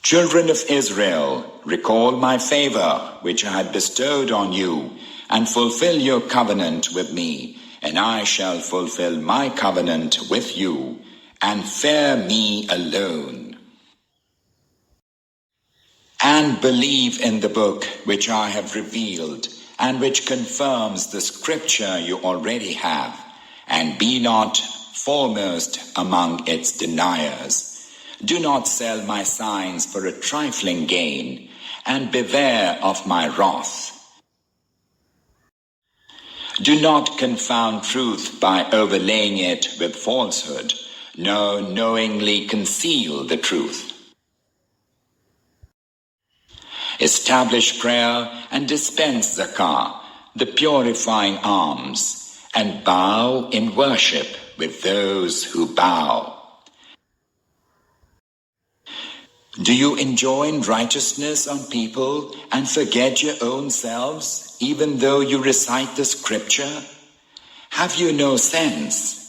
Children of Israel, recall my favor which I had bestowed on you, and fulfill your covenant with me, and I shall fulfill my covenant with you, and fear me alone. And believe in the book which I have revealed, and which confirms the scripture you already have, and be not foremost among its deniers. Do not sell my signs for a trifling gain, and beware of my wrath. Do not confound truth by overlaying it with falsehood, nor knowingly conceal the truth. Establish prayer and dispense Zakah, the purifying alms, and bow in worship with those who bow. Do you enjoin righteousness on people and forget your own selves, even though you recite the scripture? Have you no sense?